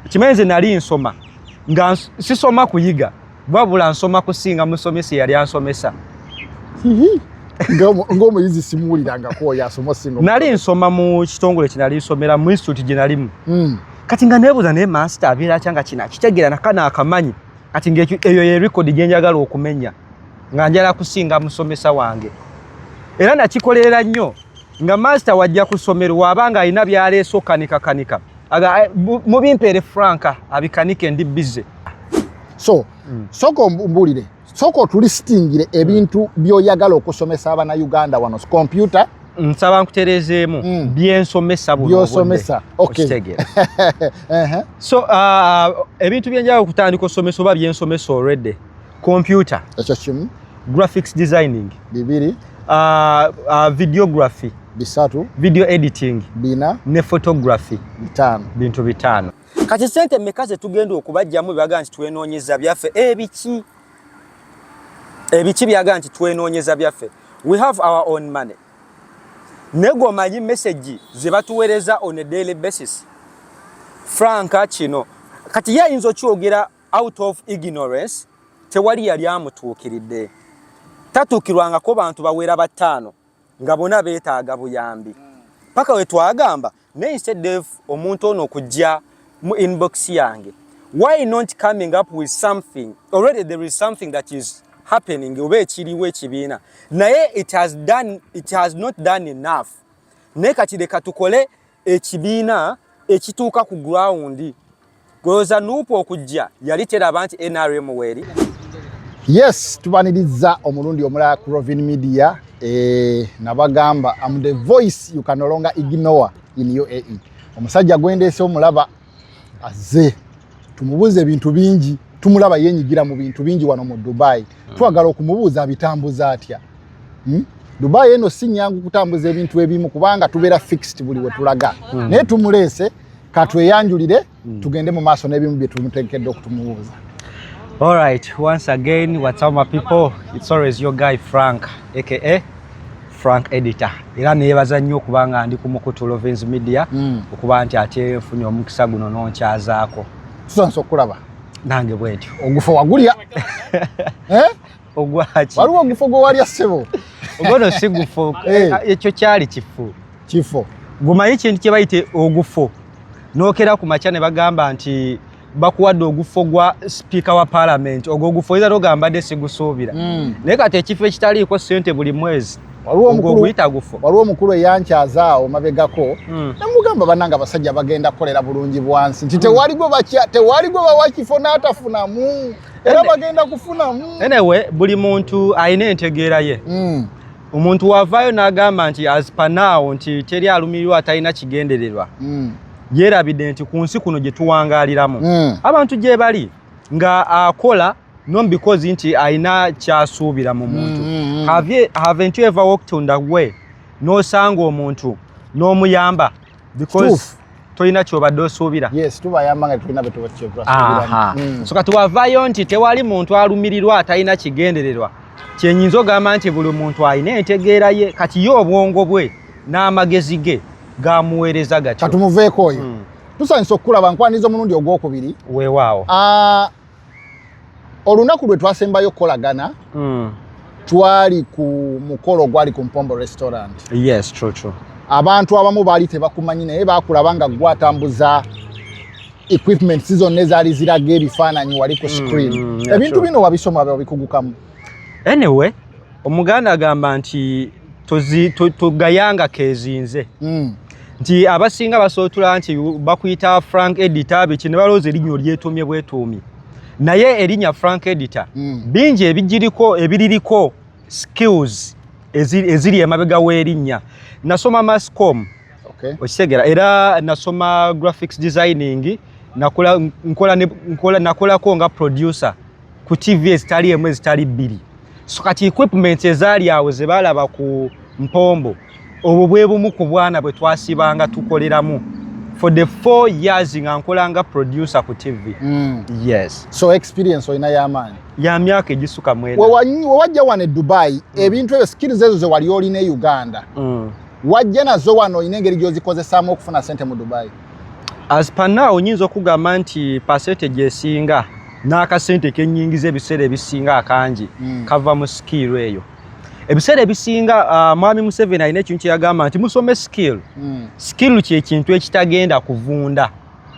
Kimenze nali nsoma nga sisoma kuyiga wabula nsoma kusinga musomesi yali ansomesa. Ngomo yizi simuuliranga ko yasoma singo. Nali nsoma mu kitongole kinali nsomera mu institute gye nalimu. Kati nga nebuuza ne master abeera kyanga kina kitegera nakana akamanyi kati eyo ye record gye njagala okumenya nga njala kusinga musomesa wange. Era nakikolerera nnyo nga master wajja kusomero wabanga alina byaleeso kanika aga mubimpere franka abikanike ndi busy. So soko mbulire soko tulistingire ebintu byoyagala okusomesa abana Uganda wano computer nsaba nkuterezeemu byensomesa buno byosomesa. Okay. So ebintu byenjala okutandika osomesa oba byensomesa already computer ekyo kimu, graphics designing bibiri, videography bisatu, video editing bina ne photography bitano. bintu bitano. Kati sente mmekaze tugenda okubajjamu byaga nti twenoonyeza byaffe ebiki byaga nti twenoonyeza byaffe. We have our own money. Nego manyi message ze batuweereza on a daily basis. Franka kino kati ye inzo kyogera out of ignorance tewali yali amutuukiridde. Tatuukirwangako bantu bawera batano nga bona beetaaga buyambi. Paka we twagamba ne instead of omuntu ono kujja mu inbox yange, why not coming up with something? Already there is something that is happening oba ekiriwo ekibiina naye it has not done enough. Ne kati leka tukole ekibiina ekituuka ku ground. Goza nupo okujja yali teraba nti NRM weri. Yes, tubaniriza omulundi omulala ku Rovin Media. Nabagamba I'm the voice you can no longer ignore in UAE. Omusajja gwendese omulaba azze tumubuze ebintu bingi, tumulaba yenyigira mu bintu bingi wano mu Dubai. Twagala okumubuuza abitambuza atya. Dubai eno si nyangu kutambuza ebintu ebimu kubanga tubeera fixed buli we tulaga. Naye tumulese katweyanjulire tugende mu maaso n'ebimu bye tumuteekedde okutumubuuza. All right, once again, what's up my people? It's always your guy Frank, aka Frank Editor. Era neyebaza nnyo kubanga ndi ku mukutu Rovin Media okuba nti ate nfunye omukisa guno nonkyazaako. Tusanso okulaba. Nange bwetyo. Ogufo wagulya? Ogwaki? Waliwo ogufo gwe walya ssebo? Ogono si gufo. Ekyo kyali kifu. Kifo. Gumanyi kintu kye bayite ogufo. Nookera ku makya ne bagamba nti bakuwadde ogufo gwa speaker wa parliament ogufo eza togamba sigusuubira. Naye kati ekifo ekitaliiko ssente buli mwezi waliwo omukulu eyankyazaawo mabegako namugamba bannanga abasajja bagenda kukolera bulungi bwansi nti tewali gwe bawa kifo n'atafunamu era bagenda kufunamu. Anyway, buli muntu alina entegeera ye. Omuntu wavaayo n'agamba nti as per now nti teri alumirirwa atalina kigendererwa. Yerabidde nti ku nsi kuno gye tuwangaaliramu abantu gye bali nga akola non because nti alina kyasuubira mu muntu. Haven't you ever walked on the way n'osanga omuntu n'omuyamba because tolina kyobadde osuubira? Yes, tubayamba nga tulina betubakyebasuubira. So kati wavaayo nti tewali muntu alumirirwa atalina kigendererwa, kyenyinza ogamba nti buli muntu alina entegeera ye kati ye obwongo bwe n'amagezi ge gamuweereza gatyo. Katumuveeko oyo. Tusanise okulaba nkwaniza omulundi ogwokubiri. Weewaawo. Olunaku lwe twasembayo kolagana twali ku mukolo gwali ku Mpombo restaurant. Yes, true. Abantu abamu baali tebakumanyi naye bakulaba nga gwatambuza equipment zonna ezaali ziraga ebifaananyi wali ku screen. Ebintu bino wabisoma babikugukamu. Anyway, Omuganda agamba nti tugayanga kezinze. Nti abasinga basootula nti bakuyita Frank Editor biki ne balooza erinnya lyetumye bwetuumi. Naye erinnya Frank Editor bingi ebiririko skills eziri emabega w'erinnya. Nasoma Masscom. Okitegera era nasoma graphics designing, nakolako nga producer ku TV ezitali emu ezitali bbiri. So kati equipment ezaali awo ze balaba ku Mpombo obwo bwe bumu ku bwana bwe twasibanga tukoleramu for the 4 years nga nkolanga producer ku TV. Yes. So experience oyina y'amaanyi. Ya myaka egisuka mwenda. Wajja wano Dubai ebintu ebyo skills ezo ze wali olina Uganda. Wajja nazo wano oyina engeri gy'ozikozesaamu okufuna ssente mu Dubai. As per now nyinzo okugamba nti percentage esinga n'akasente kenyingiza ebiseera ebisinga akangi kava mu skill eyo. Ebiseera ebisinga Mwami Museveni alina ekintu kyeyagamba nti musome skill. Skill kye kintu ekitagenda kuvunda.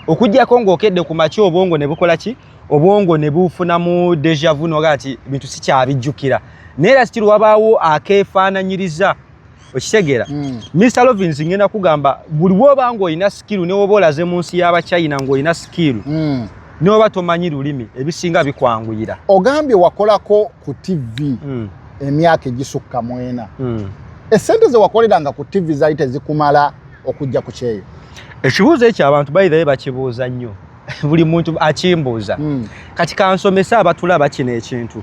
Okujjako ng'okedde ku makya obwongo ne bukola ki? Obwongo ne bufunamu deja vu n'ogati bintu si kyabijjukira. Naye era still wabaawo akeefaananyiriza. Okitegeera? Mr. Lovins ngenda kugamba buli woba ng'olina skill ne woba olaze mu nsi y'Abachina ng'olina skill. Ne woba tomanyi lulimi ebisinga bikwanguyira. Ogambye wakolako ku TV emyaka egisukka mwena. Essente ze wakoleranga ku TV zaali tezikumala okujja ku kyeyo. Ekibuuzo ekyo abantu bayirayo bakibuuza nnyo. Buli muntu akimbuuza. Kati kansomesa abatulaba kino ekintu.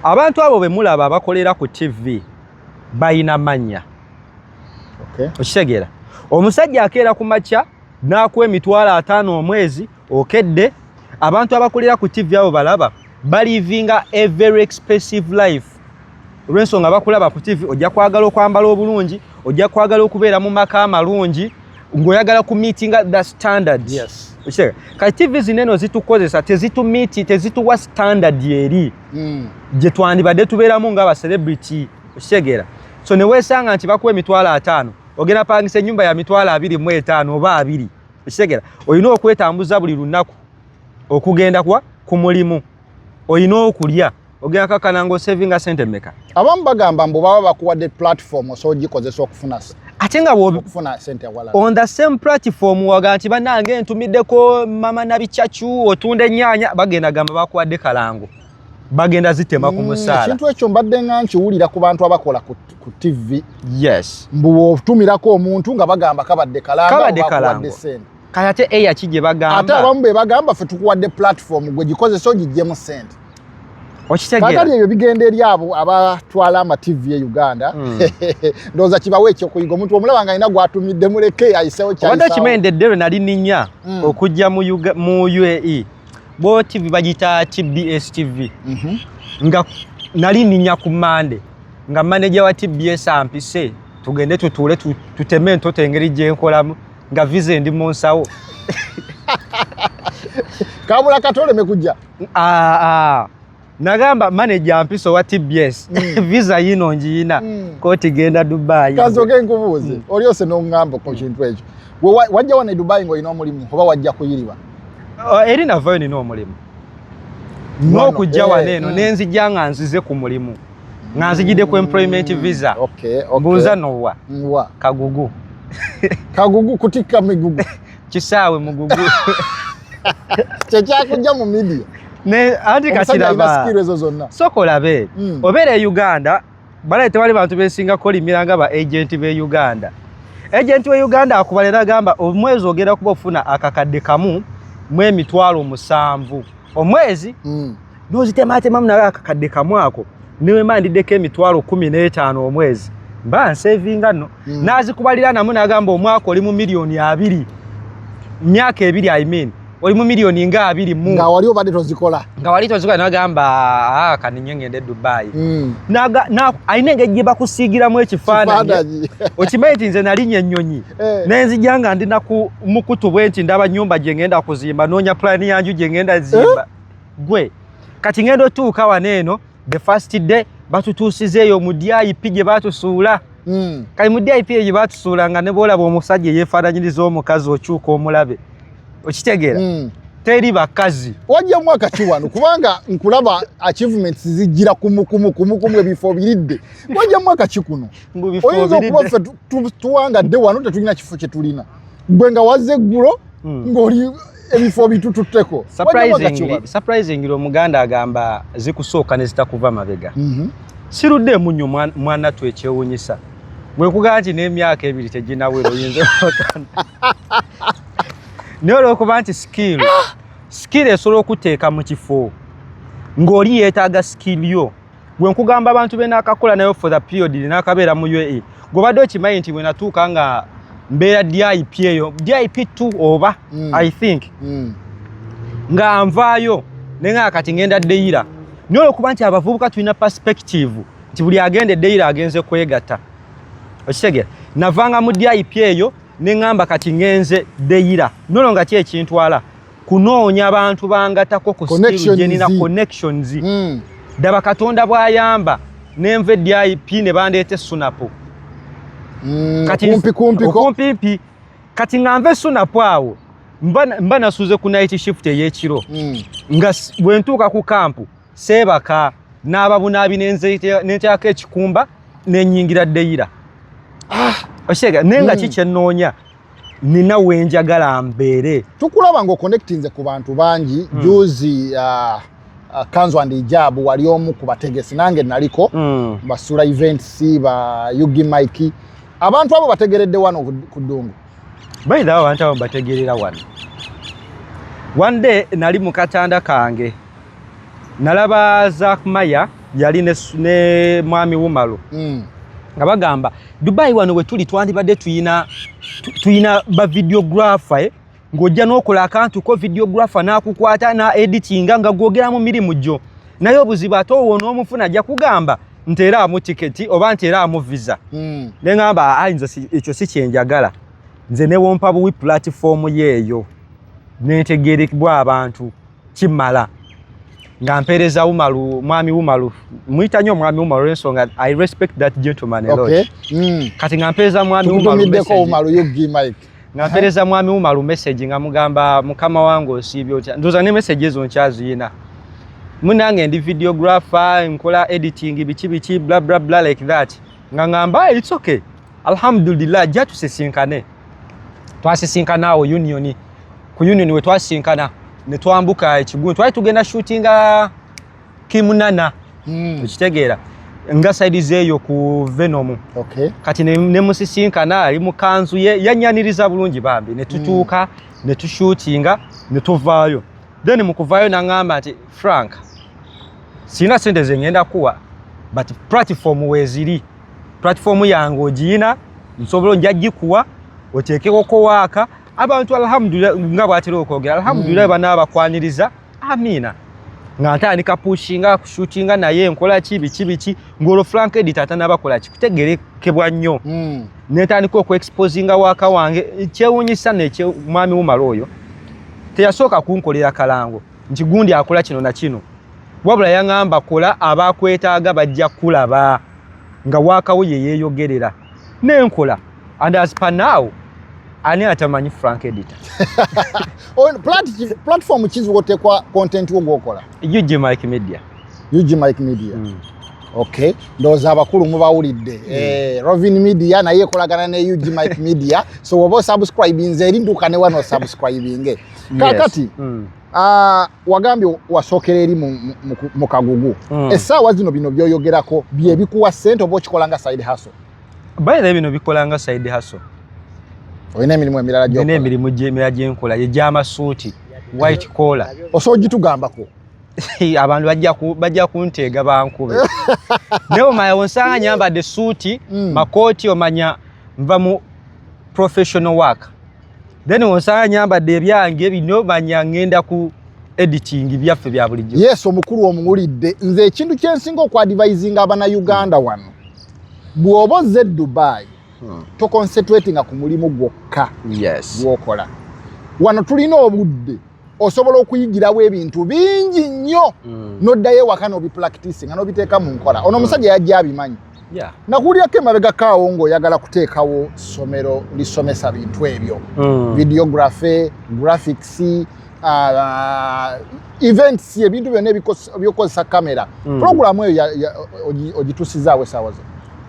Abantu abo be mulaba abakolera ku TV bayina mannya. Okitegeera? Omusajja akeera ku makya n'akuwa $50,000 omwezi okedde. Abantu abakolera ku TV abo balaba balivinga a very expensive life. Olw'ensonga bakulaba ku TV ojja kwagala okwambala obulungi, ojja kwagala okubeera mu maka amalungi, ng'oyagala ku meetinga the standard. Yes. Okitegeera? Kati TV zineno zitukozesa tezituwa standard eri gye twandibadde tubeeramu ng'aba celebrity. Okitegeera? So ne weesanga nti bakuwa $50,000 ogenda pangisa ennyumba ya $25,000 oba 2. Okitegeera? Olina okwetambuza buli lunaku okugenda ku mulimu. Olina okulya ogenda kakana ng'osevinga sente mmeka. Abamu bagamba mbu baba bakuwadde platform osogikozesa okufuna ate nga okufuna sente awala. On the same platform waga nti bannange ntumiddeko mama nabicacu otunda ennyaanya bagenda gamba bakuwadde kalango. Bagenda zitema ku musaala. Ekintu ekyo mbadde nga nkiwulira ku bantu abakola ku TV. Yes. Mbu otumirako omuntu nga bagamba kabadde kalango bakuwadde sente. Kati ate eya kijje bagamba. Ate abamu be bagamba ffe tukuwadde platform gwe gikozesa ogiggyemu sente. Okitegeera? Kakati ebyo bigenda eri abo abatwala ama TV e Uganda. Ndowooza kibawe ekyokuyiga omuntu omulaba nga alina gwatumidde muleke ayisewo kyayisawo. Obadde okimendedde lwe nali ninnya okujja mu UAE. Bo TV bagita TBS TV. Nga nali ninnya ku Mande. Nga manager wa TBS ampise tugende tutuule tuteme entoto engeri gye nkolamu nga visa ndi mu nsawo. Kabula katoleme kujja. Nagamba manager ampiso wa TBS visa yino njiina koti genda Dubai. Kazoke nkubuuze olyose n'ongamba ku kintu ekyo. Wajja wane Dubai ng'olina omulimu oba wajja kuyiriba? Eri navayo nina omulimu. N'okujja waneeno nenzijja nga nzize ku mulimu. Nga nzijidde ku employment visa. Mbuuza nowa. Kagugu. Kagugu kutika migugu. Kisaawe mugugu. Kyekyakuggya mu media. Ne anti kakiraba sokola be obeera e Uganda balaye tewali bantu besinga kolimira nga ba agent be Uganda. Agent we Uganda akubalera gamba omwezi ogenda kuba ofuna akakadde kamu mu $70,000 omwezi. N'ozitemaatema mu nawe akakadde kamu ako niwe mandiddeko $15,000 omwezi mba nsevinga nno. N'azikubalira namu n'agamba omwaka oli mu $2,000,000 myaka 2 I mean oli mu $2,000,000 nga 20 mu nga wali obadde tozikola n'agamba kaninye ngende Dubai. Alina engeri gye bakusiigiramu ekifaananyi. Okimanyi nti nze nalinnya ennyonyi nenzijja nga ndi mukutu bwe nti ndaba nnyumba gye ngenda kuzimba noonya pulaani yanju gye ngenda zimba. Gwe kati ngenda otuuka waneeno the first day batutuusizeeyo mu DIP gye batusuula. Kali mu DIP gye batusuulanga ne boolaba omusajja eyeefaananyiriza omukazi okyuka omulabe. Okitegeera? Teri bakazi. Wajja mwaka ki wano kubanga nkulaba achievements zijjira kumu ebifo biridde. Wajja mwaka ki kuno? Mbu bifo biridde. Tuwangadde wano tetulina kifo kye tulina. Gwe nga wazze eggulo ng'oli ebifo bitututteko. Surprisingly Omuganda agamba zikusooka ne zitakuva mabega. Sirudde munnyo mwana tu ekyewuunyisa. Bwe kugamba nti n'emyaka 2 teginawera oyinza okutanda. Naye olw'okuba nti skill esobola okuteeka mu kifo ng'oli yeetaaga skill yo. Bwe nkugamba abantu be naakakola nayo for the period naakabeera mu UAE gw'obadde okimanyi nti bwe natuuka nga mbeera DIP eyo DIP 2 oba I think nga nvaayo naye nga kati ngenda Deira. Naye olw'okuba nti abavubuka tulina perspective nti buli agenda Deira agenze kwegatta. Okitegeera? Navanga mu DIP eyo neŋŋamba kati ngenze deyira nolonga ki ekintwala kunoonya abantu bangatako ku skill jenina connections daba Katonda bwayamba nenva DIP ne bandeete Sunapo kati kumpi kati ngamve Sunapo awo mba nasuze ku night shift ey'ekiro nga bwentuuka ku kampu seebaka n'ababunabi nenteako ekikumba nenyingira deyira oshega nenga kikyenoonya nina wenjagala mbeere tukulaba ngo connectinze ku bantu bangi juzi Kanzo and Ijabu wali omu ku bategesi nange naliko basula events ba Yugi Mike abantu abo bategeredde wano ku Ddungu baida abantu abo bategerera wano one day nali mu katanda kange nalaba Zack Maya yali ne mwami Wumalu nga bagamba Dubai wano we tuli twandibadde tuyina ba videographer ng'ojja n'okola akantu ko videographer n'akukwata na editing nga gwogera mu mirimu gyo naye obuzibu ate owona omufuna ajja kugamba nteeraamu tiketi oba nteeraamu visa ne ngamba nze ekyo si kyenjagala nze ne wompa buwi platform yeeyo nentegeerekibwa abantu kimala nga mpeereza Wumalu mwami Wumalu muyita nnyo mwami Wumalu ensonga I respect that gentleman a lot kati nga mpeereza mwami Wumalu nga mpeereza mwami Wumalu message nga mugamba mukama wange osiibye otya ndoza ne message ezo nkyaziyina munange ndi videographer nkola editing biki bla bla bla like that nga ngamba it's okay alhamdulillah jja tusisinkane twasisinkana awo ku union we twasinkana ne twambuka ekigundu twali tugenda shootinga Kimunana tukitegeera nga side zeeyo ku Venom kati ne musisinkana ali mu kanzu ye yanyaniriza bulungi bambi ne tutuuka ne tushootinga ne tuvaayo then mu kuvaayo nangamba nti Frank sina sente ze ngenda kuwa but platform weziri platform yange ogiyina nsobola njagikuwa oteekeko ko waaka abantu alhamdulillah nga bwatera okwogera alhamdulillah bana abakwaniriza amina nga ntandika pushinga kushootinga naye nkola biki ngolo Frank editor tanabakola kikutegerekebwa nnyo netandika okuexposinga waaka wange kyewunyisa nekye mwami Wumalu oyo teyasooka kunkolera kalango nti gundi akola kino na kino wabula yaŋŋamba kola abakwetaaga bajja kulaba nga waakawo ye yeeyogerera nenkola and as per now ani atamanyi Frank editor platform kiziwotekwa content wo gwokola UG Mike Media okay ndoza abakulu mubawulidde Rovin Media naye ekolagana ne UG Mike Media so wobo subscribe nze erinduka ne wano subscribing kakati wagambye wasokera eri mu kagugu essaawa zino bino byoyogerako bye bikuwa ssente oba okikolanga side hustle by the bino bikolanga side hustle oyina emirimu emirala gy'okola emirimu gyenkola egy'amasuuti white collar osoogitugambako abantu bajja kunteega bankube naye omanya onsanga nyambadde suuti makooti omanya nva mu professional work then onsanga nyambadde ebyange bino manya ngenda ku editing byaffe bya bulijjo yes omukulu omuwulidde nze ekintu kyensinga okwadvisinga abannayuganda wano bw'oba ozze Dubai to concentrating ku mulimu gwokka gwokola wano tulina obudde osobola okuyigirawo ebintu bingi nnyo noddayo ewaka n'obipracticing nga n'obiteeka mu nkola ono omusajja yajja abimanyi nakulyako emabega kaawo ng'oyagala kuteekawo ssomero lisomesa bintu ebyo videography graphics events ebintu byonna ebyokozesa kamera programu eyo ogitusizaawo essaawa zo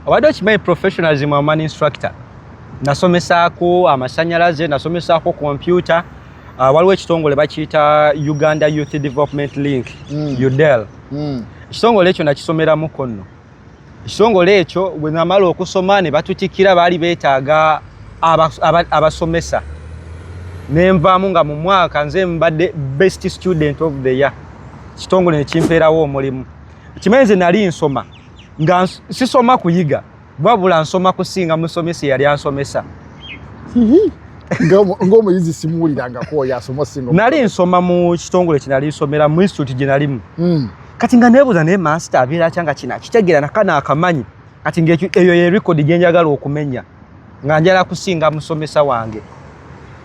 obadde okimanyi professionalism aman instructor nasomesaako amasanyalaze nasomesaako computer waliwo ekitongole bakiyita Uganda Youth Development Link UDEL ekitongole ekyo nakisomeramuko nno ekitongole ekyo bwe namala okusoma ne batutikira baali beetaaga abasomesa nenvaamu nga mu mwaka nze mbadde best student of the year ekitongole nekimpeerawo omulimu kimanyi nze nali nsoma nga sisoma kuyiga wabula nsoma kusinga musomesa yali ansomesa ng'omuyizi simuwulirangako yasoma singa nali nsoma mu kitongole kinali nsomera mu institute gye nalimu kati nga neebuuza naye master abeera kyanga kina kitegeera nakana akamanyi kati ng'eyo ye record gye njagala okumenya nga njala kusinga musomesa wange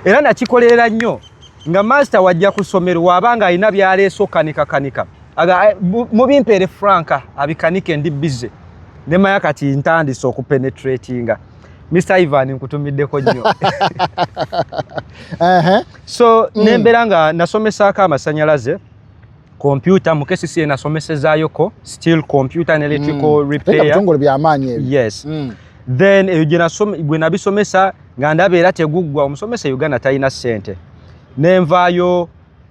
era nakikolerera nnyo nga master wajja kusomero wabanga alina byaleeso kanika mubimpeere franka abikanike ndi bize ne maya kati ntandise okupenetratinga Mr. Ivan nkutumiddeko nnyo so nembera nga nasomesako amasanyalaze computer mu KCCA nasomesezayoko still computer and electrical repair yes then gwe nabisomesa nga ndabeera teguggwa omusomesa Uganda talina ssente nenvaayo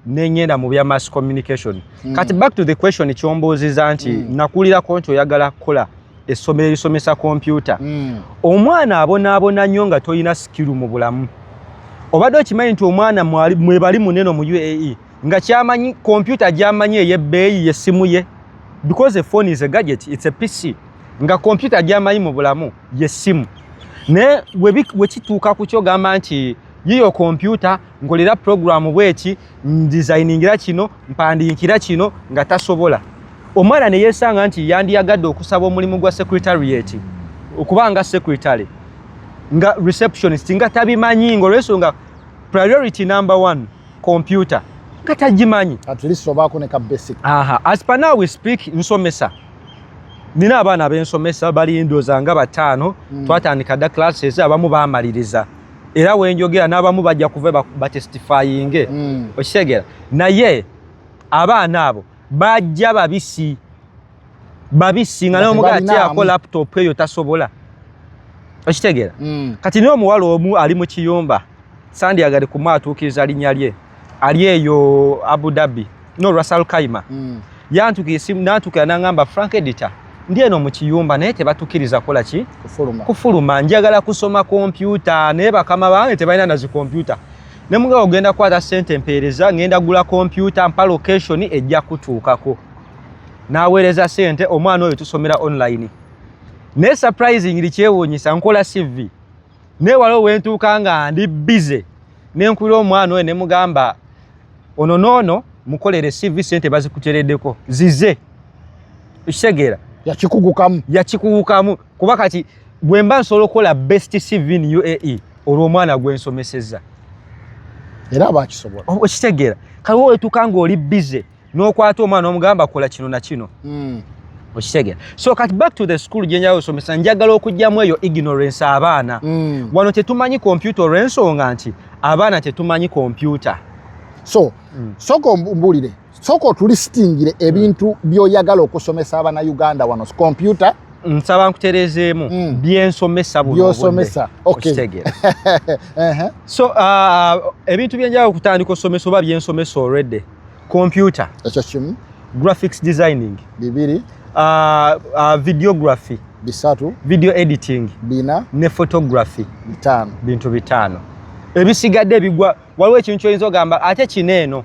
neŋŋenda mu bya mass communication kati back to the question kyombuuziza nti nakulirako nti oyagala kukola essomero erisomesa computer omwana abonaabona nnyo nga toyina sikiru mu bulamu obadde okimanyi nti omwana mwebali munene mu UAE nga kyamanyi computer gyamanyi ey'ebbeeyi yessimu ye because a phone is a gadget, it's a PC nga computer gyamanyi mu bulamu yessimu ne wekituuka ku kyogamba nti yiyo computer ngolera program bweki designingira kino mpandiikira kino nga tasobola omwana ne yesanga nti yandiyagadde okusaba omulimu gwa secretariat okubanga secretary nga receptionist nga tabimanyi ng'olwensonga priority number 1 computer katagimanyi at least obaako ne ka basic as per now we speak nsomesa nina abaana ab'ensomesa bali ndooza nga 5 twatandika dda classes abamu baamaliriza era wenjogera n'abamu bajja kuva batestifyinge okitegeera naye abaana abo bajja babisi nga n'omugaa atyako laptop eyo tasobola okitegeera kati niyo omuwala omu ali mu kiyumba sandyagadde kumwatuukiriza linnya lye ali eyo Abu Dhabi no Russell Kaima yantukira esimu nantukira n'angamba Frank Editor ndi eno mu kiyumba naye tebatukiriza kola ki kufuluma njagala kusoma computer naye bakama bange tebalina nazi computer ne mugawo ogenda kwata ssente mpeereza ngenda gula computer mpa location ejja kutuukako n'aweereza ssente omwana oyo tusomera online ne surprisingly kyewuunyisa nkola CV ne waliwo wentuuka nga ndi busy ne nkulira omwana oyo ne mugamba ono noono mukolere CV ssente bazikutereddeko zize ekitegeera yakikugukamu kuba kati bwe mba nsobola okukola best CV in UAE olwo omwana gwensomesezza era bakisobola okitegeera kaliwo wetuuka ng'oli busy n'okwata omwana omugamba kola kino na kino okitegeera so kati back to the school gye njagala osomesa njagala okugyamu eyo ignorance abaana wano tetumanyi computer olw'ensonga nti abaana tetumanyi computer so soko mbulire soko tulistingire ebintu byoyagala okusomesa abana Uganda wano computer nsaba nkuterezeemu byensomesa byosomesa okay so ebintu byenjagala okutandika osomesa oba byensomesa already computer ekyo kimu graphics designing bibiri videography bisatu video editing bina ne photography bitano bintu bitano ebisigadde ebigwa waliwo ekintu kyoyinza ogamba ate kineeno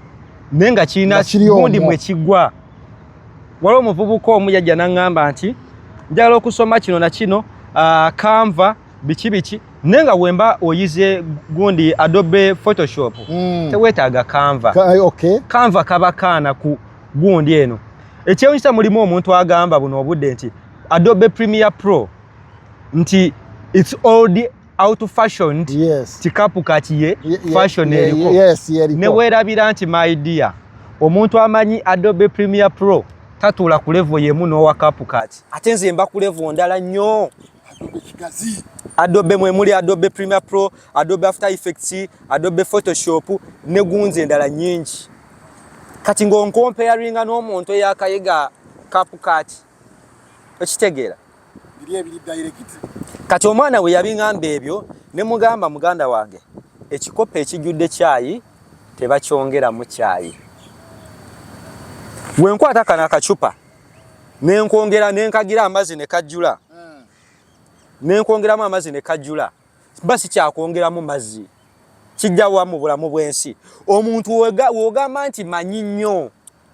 naye nga kirina gundi mwe kiggwa waliwo omuvubuka omu yajja n'aŋŋamba nti njagala okusoma kino na kino Canva biki naye nga wemba oyize gundi Adobe Photoshop teweetaaga Canva Canva kaba kaana ku gundi eno ekyewunyisa mulimu omuntu agamba buno obudde nti Adobe Premiere Pro nti it's old out fashioned tikapu kati ye fashion eriko ne weerabira nti my dear omuntu amanyi Adobe Premiere Pro tatula ku level yemu n'owa kapu kati ate nze mba ku level ndala nnyo Adobe mwe muli Adobe Premiere Pro, Adobe After Effects, Adobe Photoshop ne gunze endala nyingi kati ng'oncomparinga n'omuntu eyakayiga CapCut okitegeera biri direct kati omwana we yabiŋŋamba ebyo ne mugamba muganda wange ekikopo ekijjudde caayi tebakyongeramu caayi wenkwata kana akacupa nenkongera nenkagira amazzi ne kajjula nenkongeramu amazzi ne kajjula basi kyakwongeramu mazzi kijjawa mu bulamu bw'ensi omuntu wogamba nti manyi nnyo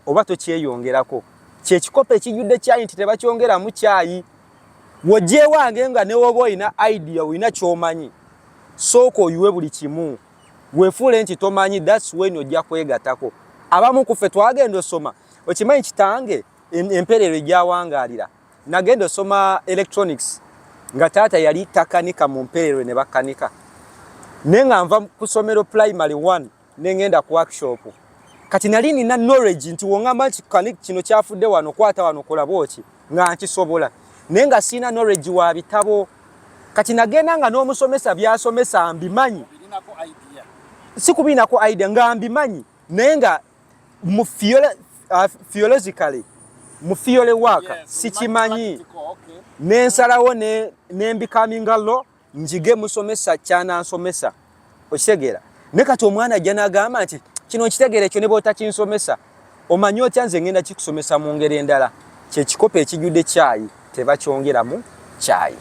oba tokyeyongerako kyekikopo ekijjudde caayi nti tebakyongeramu caayi wojje wange nga ne woba olina idea olina ky'omanyi sooka oyiwe buli kimu weefuule nti tomanyi that's when ojja kwegatako abamu ku ffe twagenda osoma okimanyi kitange emperero egyawangaalira nagenda osoma electronics nga taata yali takanika mu Mpererwe ne bakanika nenga nva ku somero primary 1 nengenda ku workshop kati nali nina knowledge nti wongamba nti kino kyafudde wano kwata wano kola boki nga nkisobola nenga sina knowledge wa bitabo kati nagenda nga n'omusomesa byasomesa mbimanyi sikubinako idea nga mbimanyi nenga mu theologically mu theory waka sikimanyi nensalawo nembikaminga law njige musomesa cyana nsomesa okitegeera ne kati omwana ajja n'agamba nti kino kitegeere ekyo ne bota kinsomesa omanyi otya nze ngenda kikusomesa mu ngeri endala kyekikopo ekijjudde caayi tebakyongeramu caayi.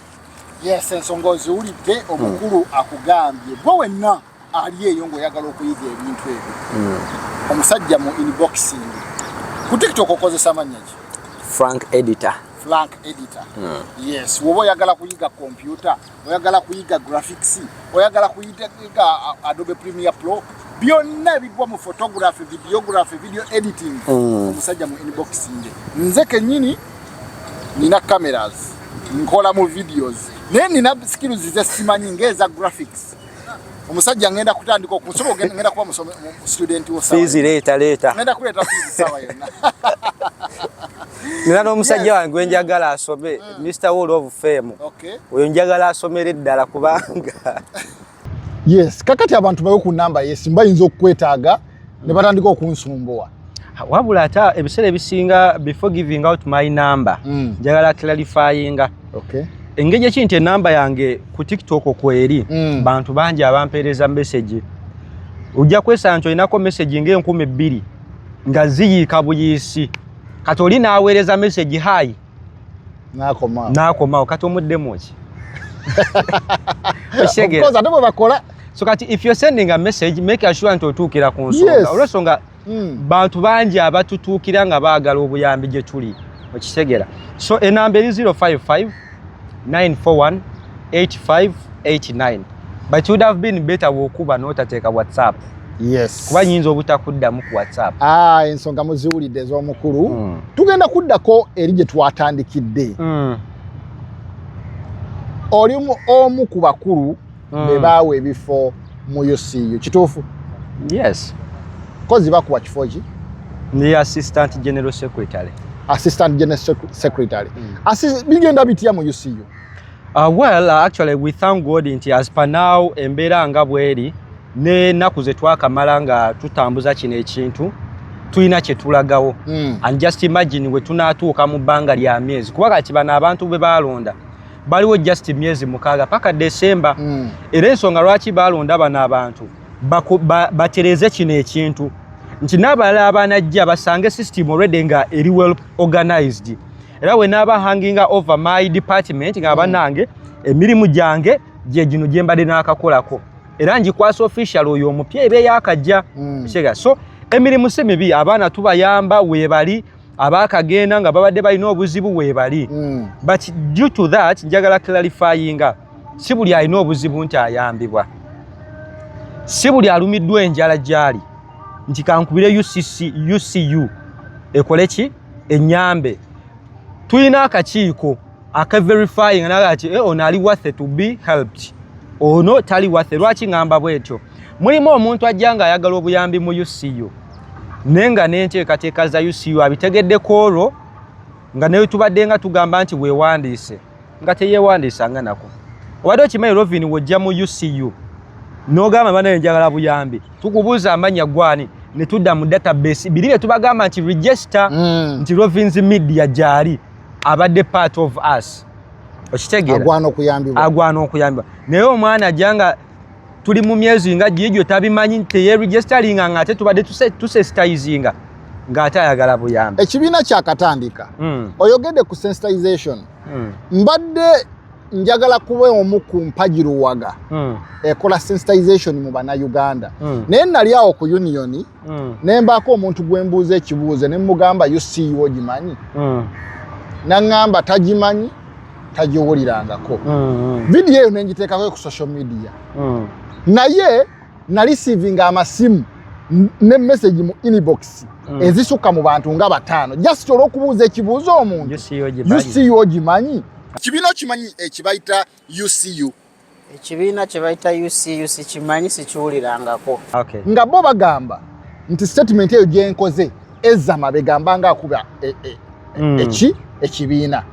Yes, ensonga oziwulidde omukulu akugambye gwe wenna ali eyo ng'oyagala okuyiga ebintu ebyo omusajja mu inboxing ku TikTok okozesa mannya ki? Frank Editor. Yes, woba oyagala kuyiga computer, oyagala kuyiga graphics, oyagala kuyiga Adobe Premiere Pro, byonna ebigwa mu photography, videography, video editing omusajja mu inboxing. Nze kennyini nina cameras, nkola mu videos, naye nina skills ze simanyi ngeza graphics. Omusajja ngenda kutandika okusobola ngenda kuba student wo sawa. Fees leta. Ngenda kuleta fees sawa yonna. Nina n'omusajja wange njagala asome Mr. Wall of Fame. Okay. Oyo njagala asomere ddala kubanga. Yes, kakati abantu bayo ku namba yes mbayinza okukwetaaga ne batandika okunsumbuwa. Wabula ata ebiseera ebisinga before giving out my number njagala clarifying. Okay. Engeri ekinti enamba yange ku TikTok kweri bantu bangi abampeereza message. Ojja kwesanga nti olinako message ng'e2,000 nga ziyiika buyiisi. Kati oli n'aweereza message hi. N'akomawo kati omuddemu ki? Because ate bwe bakola. So kati if you're sending a message make sure nti otuukira ku nsonga. Yes. Olw'ensonga bantu bangi abatutuukira nga baagala obuyambi gye tuli okitegera. So enamba eri 055 941 8589. But it would have been better wokuba n'otateeka WhatsApp. Yes. Kuba nyinza obutakuddamu ku WhatsApp. Ensonga muziwulidde ez'omukulu. Tugenda kuddako eri gye twatandikidde. Olimu omu ku bakulu be baawa ebifo mu UCU. Kituufu? Yes. Kozi bakuwa kifo ki? Ndi Assistant General Secretary. Assistant General Secretary. Bigenda bitya mu UCU? Well, actually we thank God nti as per now embeera nga bweri ne naku ze twakamala nga tutambuza kino ekintu tulina kye tulagawo. And just imagine we tunaatuuka mu bbanga lya myezi kuba kati bano abantu be balonda baliwo just myezi 6 paka December. Era ensonga lwaki balonda bano abantu batereze kino ekintu nti n'abalala abanajja basange system already nga eri well organized. Era we naba hanging over my department nga banange emirimu gyange gye gino gye mbadde n'akakolako. Era njikwasa official oyo omupya ebe yakajja. So emirimu si mibi abaana tubayamba weebali abakagenda nga babadde balina obuzibu weebali. But due to that njagala clarifying si buli alina obuzibu nti ayambibwa. Si buli alumiddwa enjala gyali nti kankubire UCU ekole ki ennyambe. Tulina akakiiko aka-verifying naga ati ono ali worth to be helped. Ono tali worth. Lwaki ngamba bwetyo? Mulimu omuntu ajja nga ayagala obuyambi mu UCU. Nenga n'enteekateeka za UCU abitegeddeko olwo nga naye tubadde nga tugamba nti weewandiise nga teyeewandiisanga nako. Obadde okimanyi Rovin wojja mu UCU n'ogamba banaye njagala buyambi tukubuuza amannya gwani ne tudda mu database biri bye tubagamba nti register nti Rovin's Media gyali abadde part of us. Okitegeera agwana okuyambibwa. Naye omwana ajjanga tuli mu myezi nga gijjo tabimanyi teyeregistaringa nga ate tubadde tusensitizinga ng'ate ayagala buyambi. Ekibiina kyakatandika oyogedde ku sensitization. Mbadde njagala kuba omu ku mpagiruwaga ekola sensitization mu bannayuganda. Naye nali awo ku union ne mbaako omuntu gwe mbuuza ekibuuzo ne mugamba UCU ogimanyi? Nangamba tagimanyi tagiwulirangako. Video eyo nenjiteekako ku social media. Naye na receiving amasimu ne message mu inbox ezisuka mu bantu nga 5 just olw'okubuuza ekibuuzo omuntu UCU ogimanyi Kibiina kimanyi ekibayita UCU. Ekibiina kye bayita UCU sikimanyi sikiwulirangako. Okay. Nga bo bagamba nti statement eyo gyenkoze ezza mabegamba nga akuba ekibiina.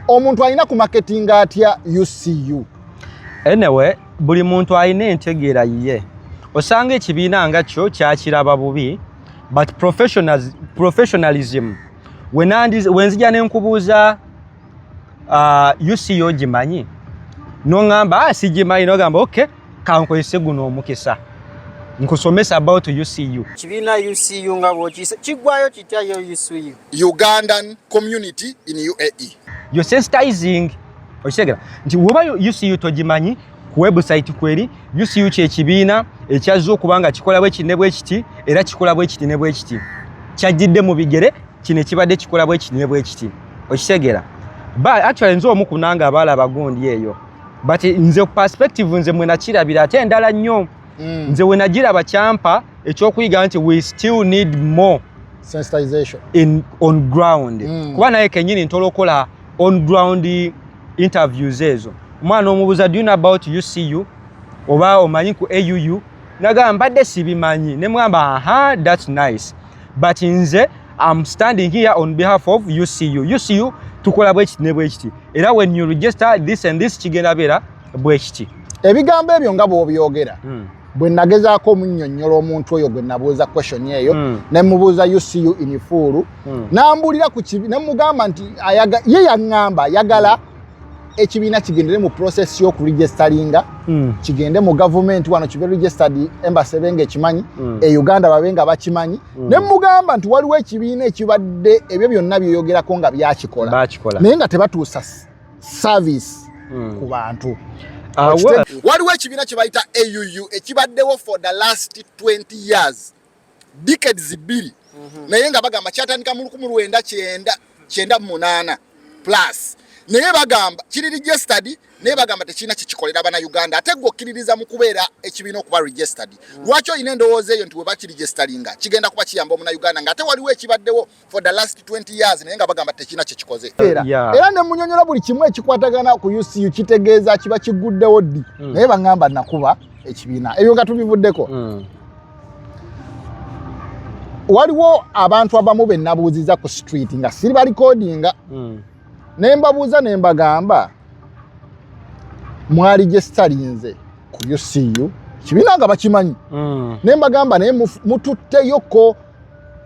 Omuntu alina ku marketing atya UCU. Anyway, buli muntu alina entegeera ye. Osanga ekibiina nga kyo kyakiraba bubi, but professionalism wenzija nenkubuuza UCU gimanyi nongamba sigimanyi nogamba okay kankozese guno omukisa nkusomesa about UCU. Kibiina UCU nga bw'okiyise kiggwayo kitya yo UCU? Ugandan community in UAE. You're sensitizing okitegeera nti woba UCU togimanyi ku website kweri UCU kyekibiina ekyazza okubanga kikola bwe kiti ne bwe kiti era kikola bwe kiti ne bwe kiti kyajjidde mu bigere kino ekibadde kikola bwe kiti ne bwe kiti okitegeera. But actually nze omu kunanga abalaba gundi eyo, but nze ku perspective nze mwe nakirabira ate endala nnyo. Nze we nagiraba kyampa ekyokuyiga nti we still need more sensitization on ground. Kuba naye kenyini ntola okola on ground interviews ezo. Omwana omubuuza do you know about UCU oba omanyi ku AUU, nagamba mbadde sibimanyi ne mugamba aha that's nice, but nze I'm standing here on behalf of UCU. UCU tukola bwe kiti ne bwe kiti era when you register this and this kigenda beera bwe kiti. Ebigambo ebyo nga bw'obyogera bwe nagezaako omunnyonnyola omuntu oyo gwe nabuuza question eyo ne mubuuza UCU in full n'ambulira ku kibiina ne mugamba nti ye yaŋŋamba ayagala ekibiina kigendere mu process y'okuregisteringa kigende mu government wano kibe registered embassy benge ekimanyi Uganda babenga bakimanyi ne mugamba nti waliwo ekibiina ekibadde ebyo byonna byoyogerako nga byakikola naye nga tebatuusa service ku bantu. Waliwo ekibiina kye bayita AUU ekibaddewo for the last 20 years decades bbiri naye nga bagamba kyatandika mu 1998 plus naye bagamba kiri registered naye bagamba tekirina kikikolera bana Uganda ate gwe okkiririza mu kubeera ekibiina okuba registered. Lwaki olina endowooza eyo nti we bakiregisteringa kigenda kuba kiyamba omuna Uganda nga ate waliwo ekibaddewo for the last 20 years naye nga bagamba tekirina kyekikoze. Era ne munyonyola buli kimu ekikwatagana ku UCU kitegeeza kiba kiguddewo ddi naye bagamba nakuba ekibiina ebyo nga tubivuddeko. Waliwo abantu abamu be nabuuziza ku street nga siriba recordinga nembabuuza nembagamba mwaregisterinze ku UCU kibiina nga bakimanyi nembagamba naye mututteyoko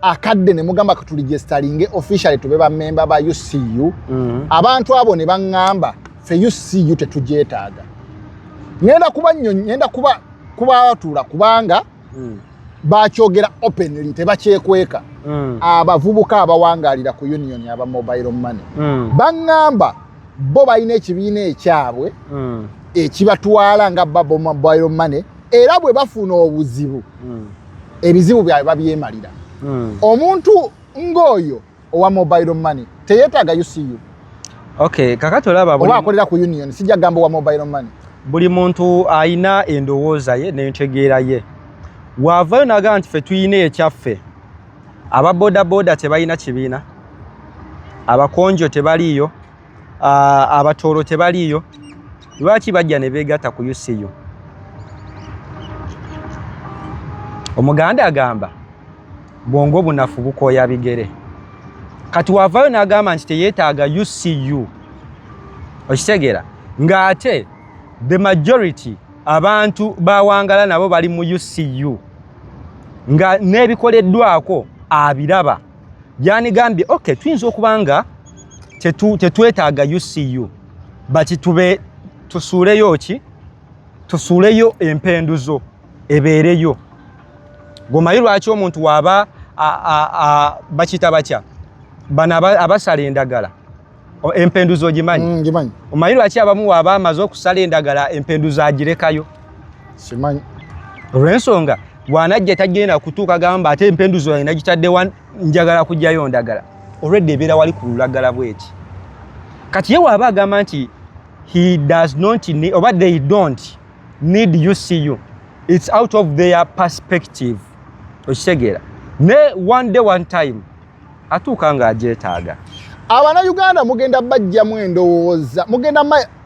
akadde ne mugamba katuregisteringe officially tube ba member ba UCU abantu abo ne baŋŋamba fe UCU tetugyetaaga. Ngenda kubaatuula kubanga bakyogera openly tebakyekweka abavubuka abawangaalira ku union aba mobile money baŋŋamba bo balina ekibiina ekyabwe ekibatwala nga babo mobile money era bwe bafuna obuzibu ebizibu byabwe babyemalira. Omuntu ng'oyo owa mobile money teyeetaaga UCU. Okay, kakati olaba oba akolera ku union sijja gamba wa mobile money. Buli muntu ayina endowooza ye n'entegeera ye. Wavayo naga nti ffe tuyina ekyaffe. Aba boda tebalina kibiina, abakonjo tebaliyo, abatoolo tebaliyo. Lwaki bajja ne beegatta ku UCU? Omuganda agamba bwongo bunafu bukooya bigere. Kati wavayo n'agamba nti teyeetaaga UCU okitegeera ng'ate the majority abantu bawangala nabo bali mu UCU nga n'ebikoleddwako abiraba byanigambye okay tuyinza okubanga tetwetaaga UCU bati tube tusuuleyo empenduzo ebeereyo. Gomayi lwaki omuntu waaba bakita batya bana abasala endagala empenduzo ogimanyi? Omanyi lwaki abamu waaba amaze okusala endagala empenduzo agirekayo? Simanyi. Olw'ensonga bw'anajja tagenda kutuuka gamba ate empenduzo alina gitadde njagala kujjayo ndagala already ebeera wali ku lulagala bweti. Kati ye waaba agamba nti he does not need oba they don't need UCU, it's out of their perspective okitegeera ne one day one time atuuka nga agyetaaga. Abannayuganda mugenda bajjamu endowooza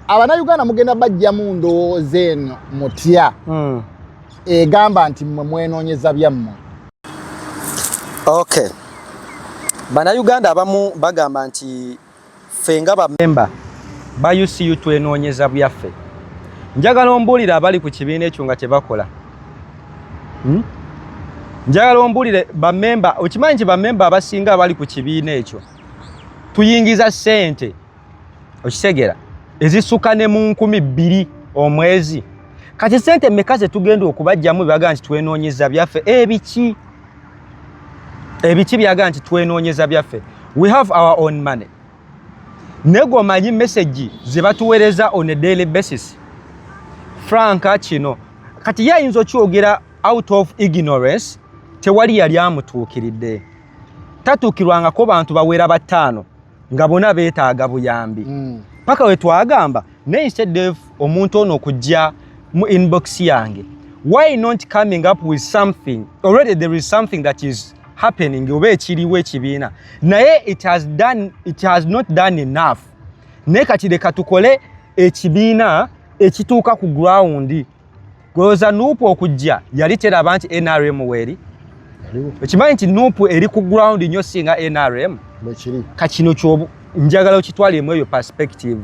Abannayuganda mugenda bajjamu ndowooza eno mutya egamba nti mmwe mwenoonyeza byammwe. Okay. Bannayuganda abamu bagamba nti ffe nga bamemba ba UCU twenoonyeza byaffe. Njagala ombuulire abali ku kibiina ekyo nga tebakola. Njagala ombuulire bamemba, okimanyi nti bamemba abasinga abali ku kibiina ekyo tuyingiza ssente okisegera ezisuka ne mu 2,000 omwezi. Kati ssente mmeka ze tugenda okubajjamu byaga nti twenoonyeza byaffe? Ebiki byaga nti twenoonyeza byaffe? We have our own money. Nego manyi message ze batuweereza on a daily basis. Franka kino kati yayinza okyogera out of ignorance, tewali yali amutuukiridde. Tatuukirwangako bantu bawera 5 nga bonna beetaaga buyambi. Paka we twagamba ne instead of omuntu ono kujja mu inbox yange, why not coming up with something? Already there is something that is happening oba ekiriwo ekibiina, naye it has not done enough. Ne kati leka tukole ekibiina ekituuka ku ground. Goza Nuupu okujja yali teraba nti NRM weri. Ekimanyi nti Nuupu eri ku ground nnyo singa NRM. Kakino kyobu njagala okitwalemu eyo perspective.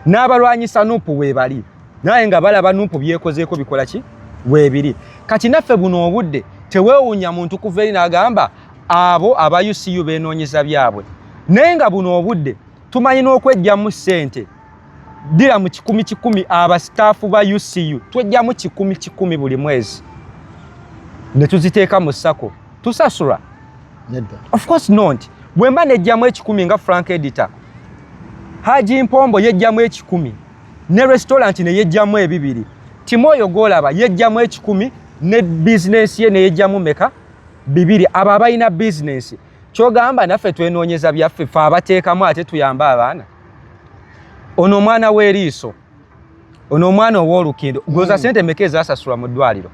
N'abalwanyisa Nuupu weebali, naye nga balaba Nuupu byekozeeko bikola ki? Weebiri. Kati naffe buno obudde teweewuunya muntu kuva eri n'agamba abo aba UCU beenoonyeza byabwe. Naye nga buno obudde tumanyi n'okwejjamu ssente. Dira mu 10,000 abastaafu ba UCU twejjamu 10,000 buli mwezi. Ne tuziteeka mu ssako. Tusasula? Of course not. Bwemba nejjamu 10,000 nga Frank Editor, Haji Mpombo yejjamu 10,000, ne restaurant ne yejjamu 2, Timoyo Golaba yejjamu 10,000, ne business ye ne yejjamu meka 2. Aba balina business. Kyogamba naffe twenoonyeza byaffe fe abateekamu ate tuyamba abaana. Ono mwana w'eriiso, ono mwana ow'olukindo, goza ssente meka ezasasula mu ddwaliro?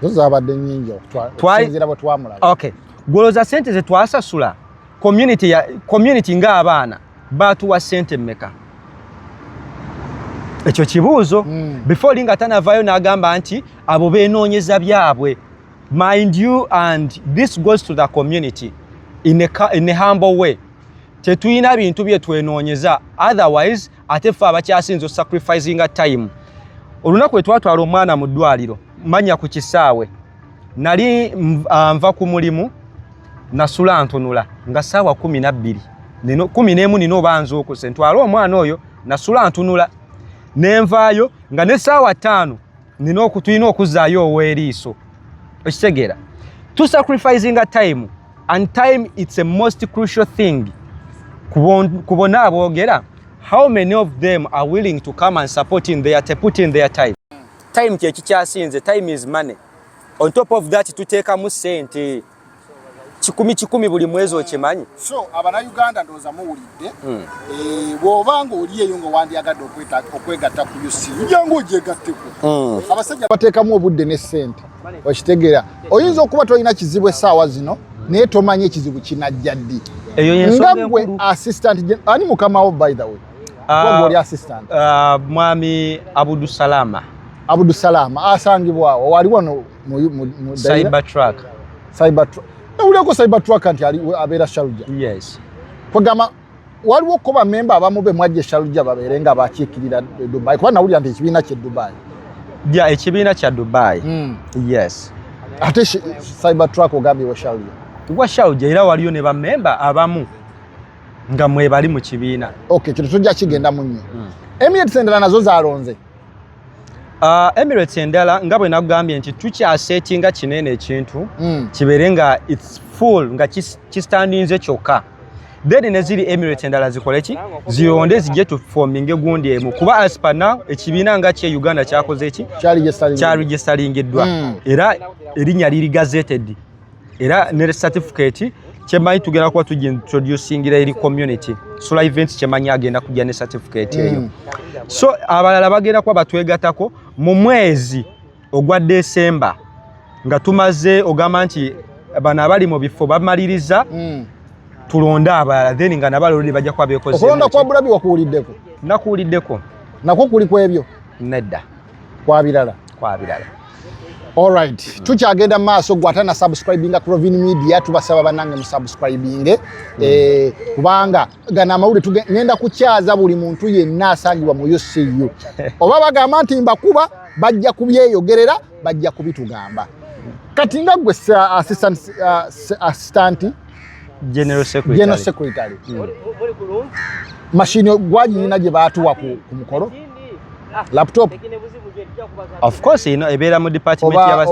Zo zabadde nnyingi okusinziira bwe twamulaba. Okay. Goloza ssente ze twasasula community nga abaana batuwa ssente mmeka? Ekyo kibuuzo. Before linga tanavayo n'agamba nti abo beenoonyeza byabwe. Mind you, and this goes to the community in a humble way. Tetuyina bintu bye twenoonyeza, otherwise ate ffe abakyasinza sacrificing time. Olunaku twatwala omwana mu ddwaliro manya ku kisaawe, nali nva ku mulimu nasula ntunula nga saawa 12 nino 11 nino banzo okuse ntwala omwana oyo nasula ntunula nenvaayo nga ne saawa 5 nino okutuyina okuzaayo ow'eriiso. Okitegera, to sacrificing a time, and time it's a most crucial thing. Kubona aboogera, how many of them are willing to come and put in their time? Time kye kikyasinze. Time is money. On top of that tuteekamu ssente 10,000 buli mwezi okimanyi. So Abannayuganda ndowooza muwulidde, bw'obanga oli eyo nga wandyagadde okwegatta ku UCU jangu ogyegatteko. Abasajja bateekamu obudde ne ssente, okitegeera. Oyinza okuba tolina kizibu essaawa zino naye tomanyi ekizibu kinajja ddi. Nga gwe assistant ani mukama wo by the way? Oli assistant. Mwami Abdusalama. Abdusalama asangibwa waliwo mu Cybertruck. Ulioko Cybertruck anti abeera Sharujah. Yes. Kwagamba waliwo ko bamemba abamu be mwajje Sharujah babeerenga bakiikirira Dubai. Kwa nawulira nti ekibiina kye Dubai. Yeah, ekibiina kya Dubai. Yes. Ate Cybertruck ogambye wa Sharujah. Wa Sharujah era waliyo ne bamemba abamu nga mwe bali mu kibiina. Okay, kino tujja kigenda mu nnyo. Emirates endala nazo zaalonze. Emirates endala nga bwe nagambye nti tukyasetinga kinene ekintu kibeere nga it's full nga kistandinze kyokka. Then ne ziri Emirates endala zikole ki? Zironde zijje tu forming egundi emu. Kuba as per now ekibiina nga kye Uganda kyakoze ki? Kya registeringedwa. Era erinnya liri gazetted. Era ne certificate kyemanyi tugenda kuba tugintroducingira eri community. Solar events kyemanyi agenda kujja ne certificate eyo. So abalala bagenda kuba batwegatako mu mwezi ogwa December nga tumaze ogamba nti bana abali mu bifo bamaliriza tulonda abalala then nga nabaloli bajja kwa bekoze okulonda kwa Bulabi wakuuliddeko nakuuliddeko nako kuli kwebyo nedda kwa bilala alright tukyagenda maaso gwatana subscribinga Crovin Media tubasaba banange mu subscribing kubanga gana amawulire tugenda kukyaza buli muntu yenna asangibwa mu UCU oba bagamba nti mbakuba bajja kubyeyogerera bajja kubitugamba kati nga gwe assistant general secretary machine gwajina gye batuwa ku mukolo laptop of course ebera mu department ya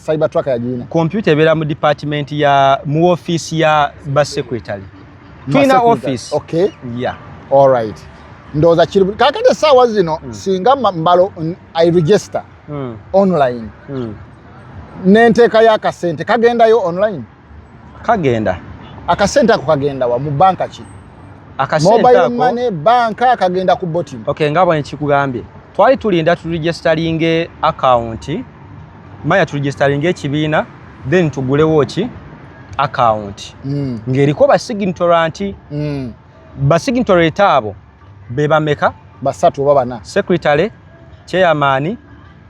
cyber tracker yajina computer ebera mu department ya mu office ya ba secretary twina office okay yeah all right ndoza kiri kakade sawa zino singa mbalo I register online nenteka ya kasente kagenda yo online kagenda akasente ako kagenda wa mu banka ki akasente mobile money banka kagenda ku bottom okay ngabo nchikugambye twali tulinda tu registering account maya tu registering ekibiina then tugulewo ki account ngeriko ba signatoranti ba signatory abo beba meka basatu oba bana secretary chairman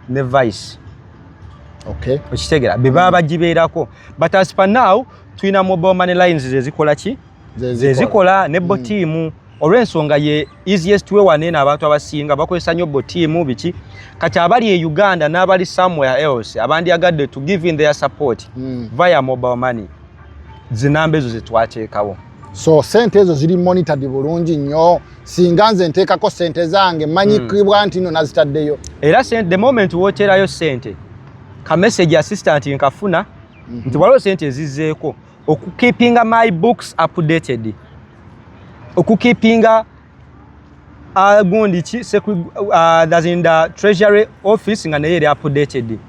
ne vice okay okitegera beba bagibeerako but as for now twina mobile money lines zezikola ki zezikola ne botimu olwensonga ye easiest way wanene abantu abasinga bakozesa nnyo botimu biki kati abali e Uganda n'abali somewhere else abandi agadde to give in their support via mobile money zinamba ezo zetwateekawo so sente ezo ziri monitored bulungi nnyo singa nze nteekako sente zange manyikibwa nti no nazitaddeyo era the moment wooterayo sente ka message assistant nkafuna nti waliwo sente ezizzeeko okukeepinga my books updated okukeepinga gundi ki that's in the treasury office nga naye eri updated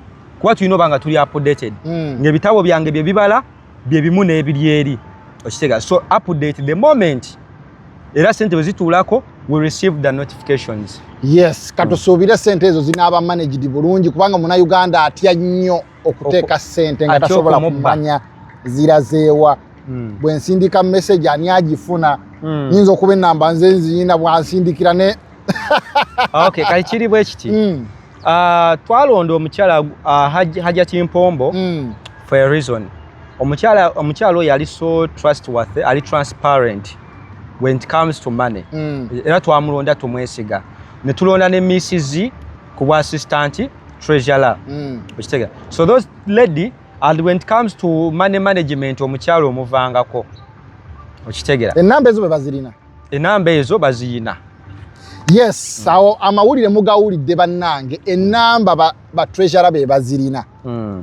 kuba tulina oba nga tuli updated ng'ebitabo byange bye bibala bye bimu n'ebiri eri okitega so update the moment era sente bwe zituulako we receive the notifications yes katusuubire sente ezo zinaaba managed bulungi kubanga muna Uganda atya nnyo okuteeka sente nga tasobola kumanya zirazeewa bwe nsindika message ani agifuna nyinza okuba ennamba nze nziyina bwansindikira ne okay kali kiri bwe kiti twalonda omukyala Hajja Kimpombo for a reason omukyala oyo yali so trustworthy ali transparent when it comes to money era twamulonda tumwesiga ne tulonda ne Mrs. kuba assistant treasurer okitega so those lady and when it comes to money management omukyalo omuvangako okitegera enamba ezo bazirina enamba ezo baziyina yes awo amawulire mugawulidde bannange enamba ba treasurer be bazirina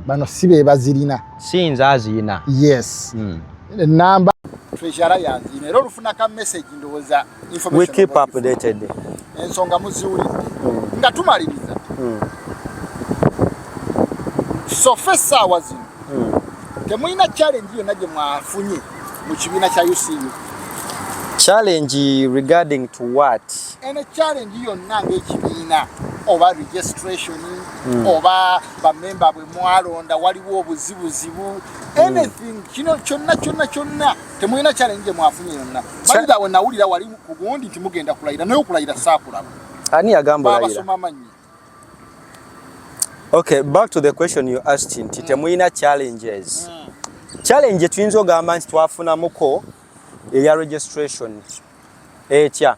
bano si be bazirina sinza aziyina yes enamba treasurer yazina ero lufuna ka message ndowoza information we keep updated ensonga muziwulidde nga tumaliriza so first hour zino temuyina challenge yonna gye mwafunye mu kibiina kya UCU challenge regarding to what ene challenge yonna ng'ekibiina oba registration oba bamemba bwe mwalonda waliwo obuzibuzibu anything kino kyonna temuyina challenge gye mwafunye yonna malira we nawulira wali ku gundi nti mugenda kulayira naye okulayira saakulaba ani yagamba olayira basoma amanyi. Okay, back to the question you asked nti temuyina challenges challenge tuyinza ogamba nti twafunamuko eya registration etya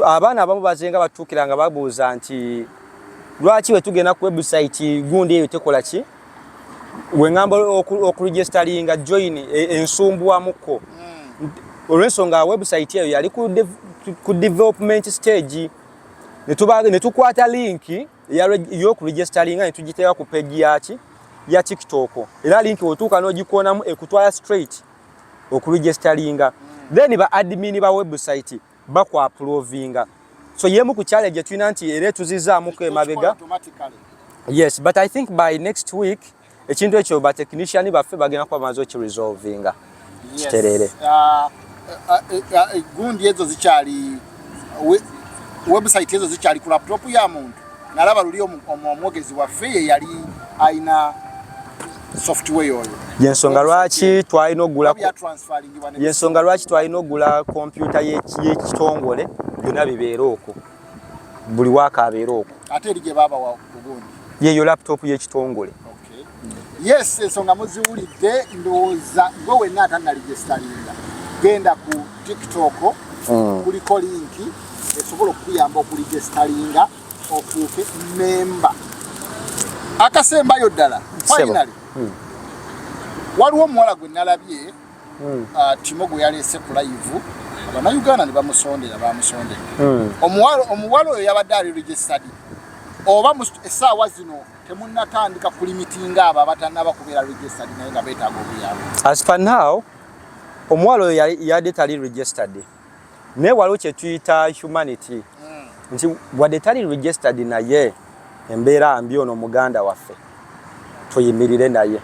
abaana abamu bazenga batuukiranga babuuza nti lwaki we tugenda ku website gundi eyo tekola ki wengamba okuregisteringa join ensumbuwamuko olw'ensonga website eyo yali ku development stage ne tukwata linki y'okuregisteringa ne tugiteeka ku page ya TikTok era linki otuuka n'ogikonamu ekutwala straight okuregisteringa then ba admin ba website bakwaprovinga so yemu ku challenge tulina nti era tuzizaamuko emabega yes but I think by next week ekintu ekyo ba technician baffe bagenda kwa mazo ki resolvinga kiterere gundi ezo zikyali website ezo zikyali ku laptop ya muntu nalaba luli omwogezi waffe yali aina software oyo. Yensonga lwaki twalina ogula yensonga lwaki twalina ogula computer y'ekitongole byonna bibeera okwo. Buli waaka abeera okwo. Ate eri gye baba wa kugundi. Yeyo laptop y'ekitongole. Okay. Yes, ensonga muziwulidde ndowooza gwe wenna atannaligisitalinga. Genda ku TikTok kuliko linki esobola okuyamba okuligisitalinga ofuuke member. Akasembayo ddala finally waliwo omuwala gwe nalabye Timo gwe yaleese ku live Abannayuganda ne bamusondera omuwala oyo yabadde ali registered oba essaawa zino temunnatandika kulimitinga abo abatannaba kubeera registered naye nga beetaaga obuyambi. As for now omuwala oyo yadde tali registered naye waliwo kye tuyita humanity nti wadde tali registered naye embeera mbi ono muganda waffe tuyimirire naye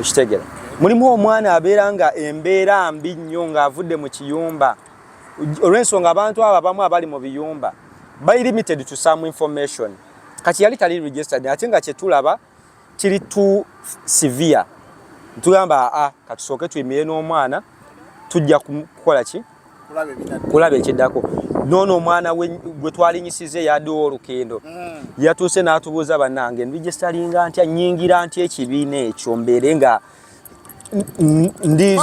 okitegera. Mulimu omwana abeera nga embeera mbi nnyo ng'avudde mu kiyumba olw'ensonga abantu abo abamu abali mu biyumba by limited to some information kati yali tali registered ate nga kye tulaba kiri too severe tugamba katusooke tuyimirire n'omwana tujja kukola ki kulaba ekiddako. Nono omwana gwe twalinyisize yaddewo olukendo yatuuse n'atubuuza bannange ndigestalinga ntya nyingira ntya ekibiina ekyo mbeere nga ndi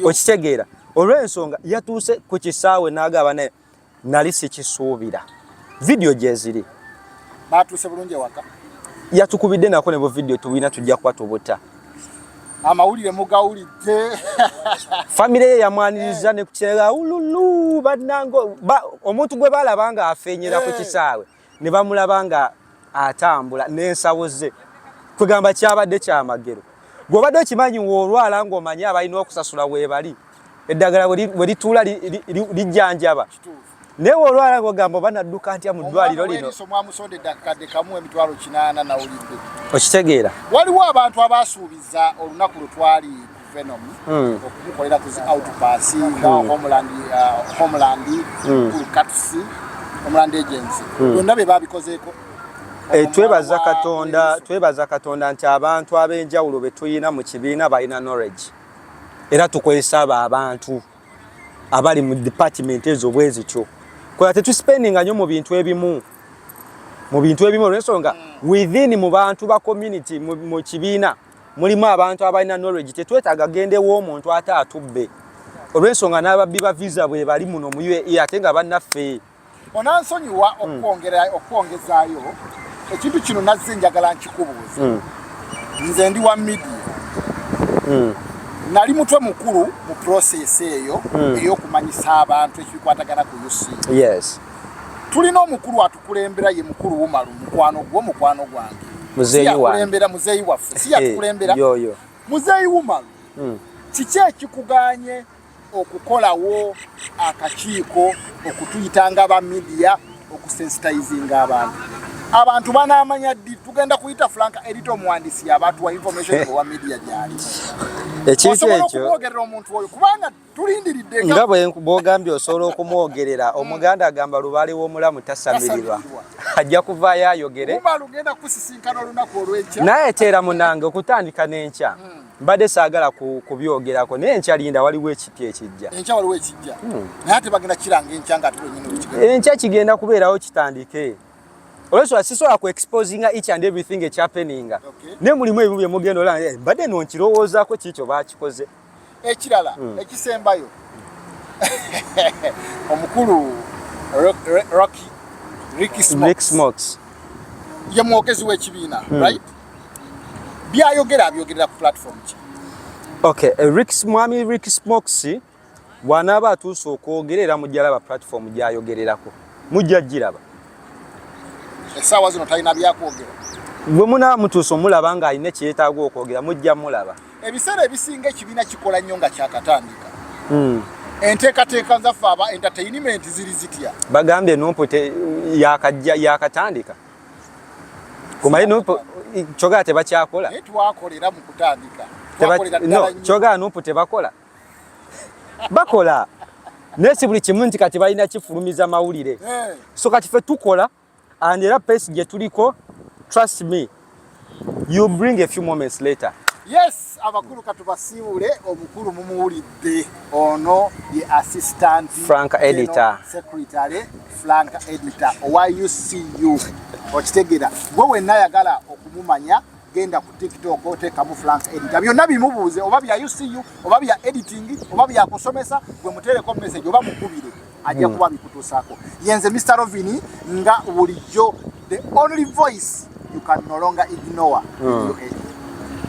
okitegeera. Olw'ensonga yatuuse ku kisaawe n'agamba naye nali sikisuubira video gye ziri baatuuse bulungi ewaka yatukubidde nako ne bu video tuwina tujja kuba tubuta amawulire mugawulidde family ye yamwaniriza ne kukyega ululu bannango omuntu gwe balabanga afenyera ku kisaawe ne bamulabanga atambula n'ensawo ze kugamba kyabadde kyamagero gwobadde okimanyi woolwala ng'omanyi abalina okusasula weebali eddagala we lituula lijjanjaba naye woolwala ng'ogamba banadduka ntya mu ddwaliro lino okitegeera. Waliwo abantu abasuubiza olunaku lwe twali ku Venom okumukolera ku outpass nga Homeland Homeland Agency byonna be babikozeeko. Twebaza Katonda nti abantu ab'enjawulo be tuyina mu kibiina balina knowledge era tukozesa abantu abali mu department ezo bwezityo kola tetuspendinga nnyo mu bintu ebimu olw'ensonga within mu bantu ba community mu kibiina mulimu abantu abalina knowledge tetwetaaga gendewo omuntu ate atubbe olw'ensonga n'ababbi ba visa bwe bali muno mu UAE ate nga bannaffe. Onansonyiwa okwongezaayo ekintu kino nazze njagala nkikubuuza nze ndi wa media nali mutwe mukulu mu process eyo ey'okumanyisa abantu ekibikwatagana ku UC. Yes. Tulina omukulu atukulembera ye mukulu Umaru mukwano gwange muzeeyi waffe si yatukulembera muzeeyi Umaru kiki ekikuganye okukolawo akakiiko okutuyitanga ba media okusensitizinga abantu banamanya ddi tugenda kuyita Franka Edito omuwandiisi abatuwa information wa media gyali ekintu ekyo okwogerera omuntu oyo kubanga tulindiridde nga bw'ogambye osobola okumwogerera omuganda agamba lubaale w'omulamu tasamirirwa ajja kuvaayo ayogere lugenda kusisinkana olunaku olw'enkya naye teera munange okutandika n'enkya mbadde saagala kubyogerako naye enkya linda waliwo ekipya ekijja naye ate bagenda kiranga enkya nga enkya kigenda kubeerawo kitandike olwensonga sisobola ku exposinga each and everything ekyappeninga naye mulimu ebimu bye mugenda olaba mbadde nonkirowoozaako kiikyo baakikoze. Ekirala ekisembayo omukulu Rick Smokes ye mwogezi w'ekibiina right byayogerera ku platform ki? Okay, Mwami Rick Smokes bw'anaaba atuuse okwogerera mujja laba platform gy'ayogererako mujja giraba essaawa zino talina byakwogera bwe munaaba mutuuse omulaba ng'alina ekyetaaga okwogera mujja mulaba. Ebiseera ebisinga ekibiina kikola nnyo nga kyakatandika enteekateeka zaffe aba entertainment ziri zitya bagambye Nuupu yakatandika kumanyi Nuupu kyogera tebakyakola naye twakolera mu kutandika kyogera Nuupu tebakola bakola naye si buli kimu nti kati balina kifulumiza mawulire so kati ffe tukola and era pesi gye tuliko trust me You bring a few moments later. Yes, abakulu katubasiibule omukulu mumuwulidde ono ye assistant Frank editor secretary Frank editor owa UCU okitegera gwe wenna ayagala okumumanya genda ku TikTok otekamu Frank editor byonna bimubuuze oba bya UCU oba bya editing oba bya kusomesa gwe mutereko message oba mukubire ajja kuba bikutuusaako yenze Mr. Rovini nga bulijjo the only voice you can no longer ignore.